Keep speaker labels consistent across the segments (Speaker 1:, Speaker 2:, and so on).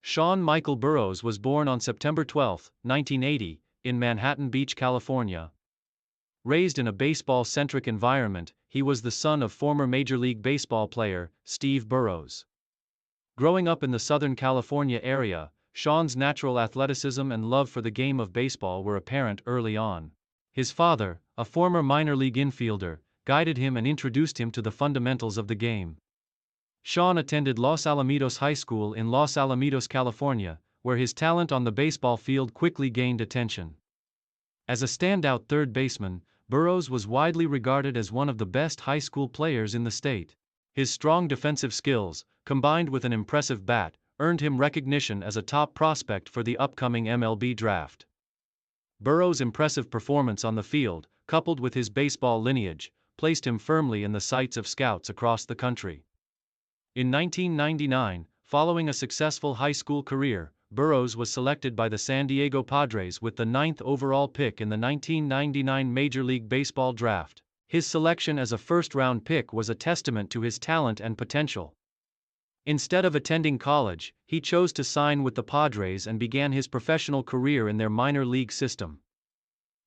Speaker 1: Sean Michael Burroughs was born on September 12, 1980, in Manhattan Beach, California. Raised in a baseball-centric environment, he was the son of former Major League Baseball player Steve Burroughs. Growing up in the Southern California area, Sean's natural athleticism and love for the game of baseball were apparent early on. His father, a former minor league infielder, guided him and introduced him to the fundamentals of the game. Sean attended Los Alamitos High School in Los Alamitos, California, where his talent on the baseball field quickly gained attention. As a standout third baseman, Burroughs was widely regarded as one of the best high school players in the state. His strong defensive skills, combined with an impressive bat, earned him recognition as a top prospect for the upcoming MLB draft. Burroughs' impressive performance on the field, coupled with his baseball lineage, placed him firmly in the sights of scouts across the country. In 1999, following a successful high school career, Burroughs was selected by the San Diego Padres with the 9th overall pick in the 1999 Major League Baseball draft. His selection as a first-round pick was a testament to his talent and potential. Instead of attending college, he chose to sign with the Padres and began his professional career in their minor league system.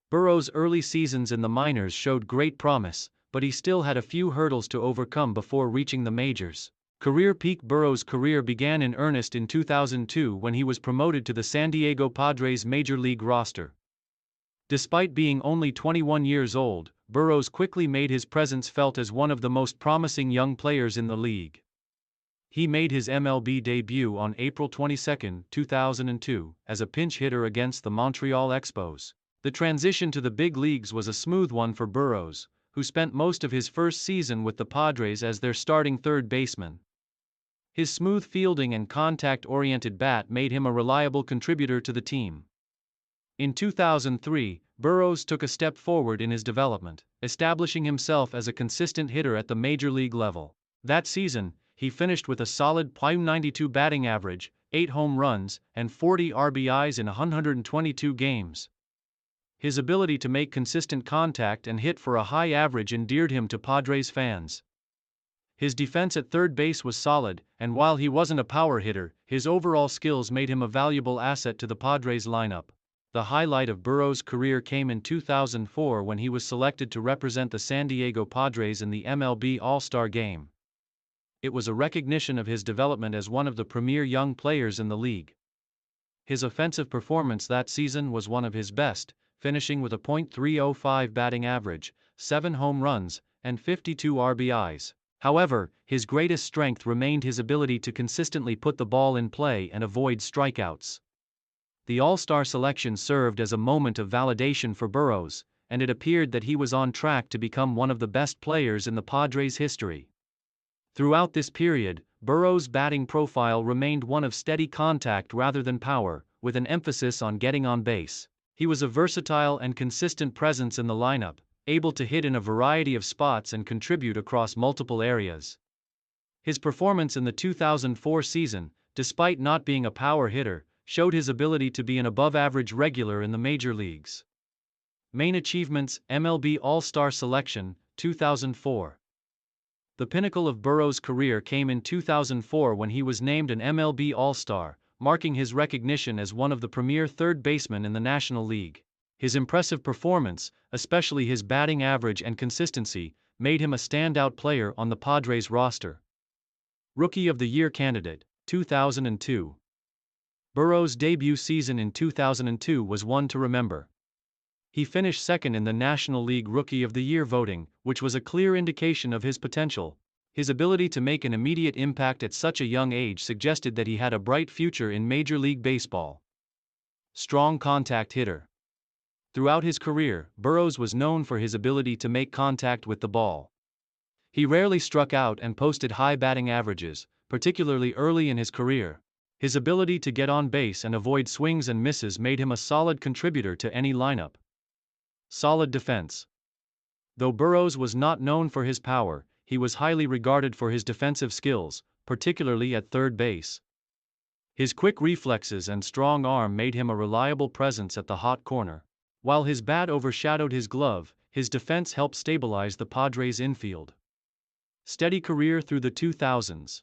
Speaker 1: Burroughs' early seasons in the minors showed great promise, but he still had a few hurdles to overcome before reaching the majors. Career peak Burroughs' career began in earnest in 2002 when he was promoted to the San Diego Padres Major League roster. Despite being only 21 years old, Burroughs quickly made his presence felt as one of the most promising young players in the league. He made his MLB debut on April 22, 2002, as a pinch hitter against the Montreal Expos. The transition to the big leagues was a smooth one for Burroughs, who spent most of his first season with the Padres as their starting third baseman. His smooth fielding and contact-oriented bat made him a reliable contributor to the team. In 2003, Burroughs took a step forward in his development, establishing himself as a consistent hitter at the major league level. That season, he finished with a solid .92 batting average, 8 home runs, and 40 RBIs in 122 games. His ability to make consistent contact and hit for a high average endeared him to Padres fans. His defense at third base was solid, and while he wasn't a power hitter, his overall skills made him a valuable asset to the Padres lineup. The highlight of Burroughs' career came in 2004 when he was selected to represent the San Diego Padres in the MLB All-Star Game. It was a recognition of his development as one of the premier young players in the league. His offensive performance that season was one of his best, finishing with a .305 batting average, 7 home runs, and 52 RBIs. However, his greatest strength remained his ability to consistently put the ball in play and avoid strikeouts. The All-Star selection served as a moment of validation for Burroughs, and it appeared that he was on track to become one of the best players in the Padres' history. Throughout this period, Burroughs' batting profile remained one of steady contact rather than power, with an emphasis on getting on base. He was a versatile and consistent presence in the lineup, able to hit in a variety of spots and contribute across multiple areas. His performance in the 2004 season, despite not being a power hitter, showed his ability to be an above-average regular in the major leagues. Main achievements: MLB All-Star selection, 2004. The pinnacle of Burroughs' career came in 2004 when he was named an MLB All-Star, marking his recognition as one of the premier third basemen in the National League. His impressive performance, especially his batting average and consistency, made him a standout player on the Padres roster. Rookie of the Year candidate, 2002. Burroughs' debut season in 2002 was one to remember. He finished second in the National League Rookie of the Year voting, which was a clear indication of his potential. His ability to make an immediate impact at such a young age suggested that he had a bright future in Major League Baseball. Strong contact hitter. Throughout his career, Burroughs was known for his ability to make contact with the ball. He rarely struck out and posted high batting averages, particularly early in his career. His ability to get on base and avoid swings and misses made him a solid contributor to any lineup. Solid defense. Though Burroughs was not known for his power, he was highly regarded for his defensive skills, particularly at third base. His quick reflexes and strong arm made him a reliable presence at the hot corner. While his bat overshadowed his glove, his defense helped stabilize the Padres' infield. Steady career through the 2000s.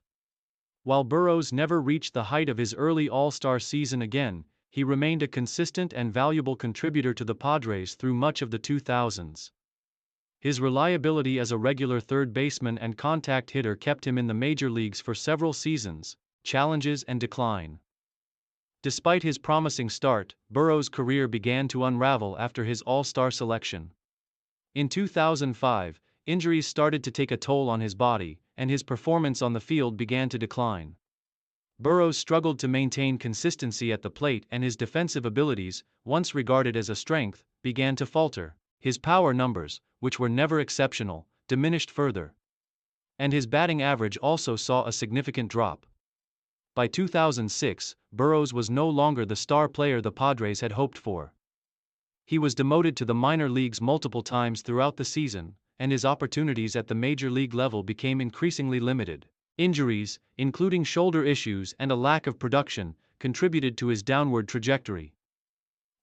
Speaker 1: While Burroughs never reached the height of his early All-Star season again, he remained a consistent and valuable contributor to the Padres through much of the 2000s. His reliability as a regular third baseman and contact hitter kept him in the major leagues for several seasons, challenges and decline. Despite his promising start, Burroughs' career began to unravel after his All-Star selection. In 2005, injuries started to take a toll on his body, and his performance on the field began to decline. Burroughs struggled to maintain consistency at the plate, and his defensive abilities, once regarded as a strength, began to falter. His power numbers, which were never exceptional, diminished further. And his batting average also saw a significant drop. By 2006, Burroughs was no longer the star player the Padres had hoped for. He was demoted to the minor leagues multiple times throughout the season, and his opportunities at the major league level became increasingly limited. Injuries, including shoulder issues and a lack of production, contributed to his downward trajectory.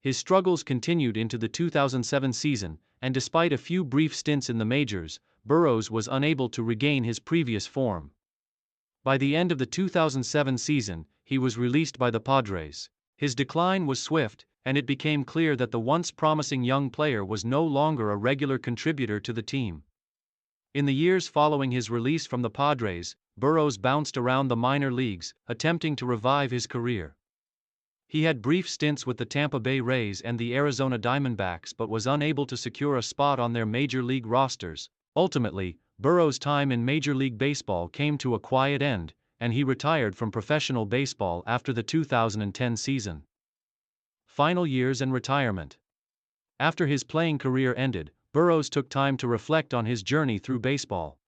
Speaker 1: His struggles continued into the 2007 season, and despite a few brief stints in the majors, Burroughs was unable to regain his previous form. By the end of the 2007 season, he was released by the Padres. His decline was swift, and it became clear that the once promising young player was no longer a regular contributor to the team. In the years following his release from the Padres, Burroughs bounced around the minor leagues, attempting to revive his career. He had brief stints with the Tampa Bay Rays and the Arizona Diamondbacks but was unable to secure a spot on their major league rosters. Ultimately, Burroughs' time in Major League Baseball came to a quiet end, and he retired from professional baseball after the 2010 season. Final years and retirement. After his playing career ended, Burroughs took time to reflect on his journey through baseball.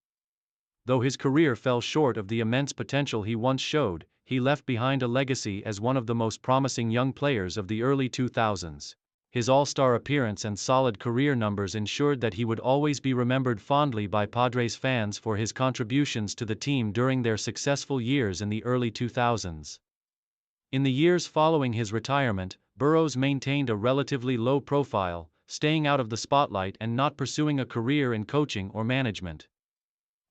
Speaker 1: Though his career fell short of the immense potential he once showed, he left behind a legacy as one of the most promising young players of the early 2000s. His All-Star appearance and solid career numbers ensured that he would always be remembered fondly by Padres fans for his contributions to the team during their successful years in the early 2000s. In the years following his retirement, Burroughs maintained a relatively low profile, staying out of the spotlight and not pursuing a career in coaching or management.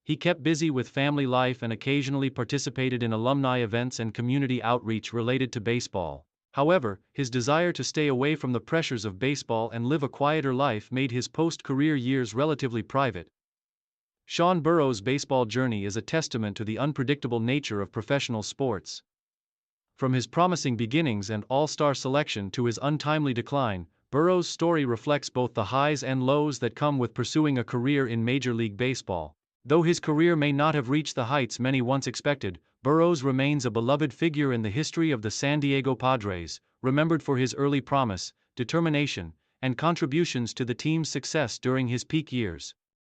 Speaker 1: He kept busy with family life and occasionally participated in alumni events and community outreach related to baseball. However, his desire to stay away from the pressures of baseball and live a quieter life made his post-career years relatively private. Sean Burroughs' baseball journey is a testament to the unpredictable nature of professional sports. From his promising beginnings and all-star selection to his untimely decline, Burroughs' story reflects both the highs and lows that come with pursuing a career in Major League Baseball. Though his career may not have reached the heights many once expected, Burroughs remains a beloved figure in the history of the San Diego Padres, remembered for his early promise, determination, and contributions to the team's success during his peak years.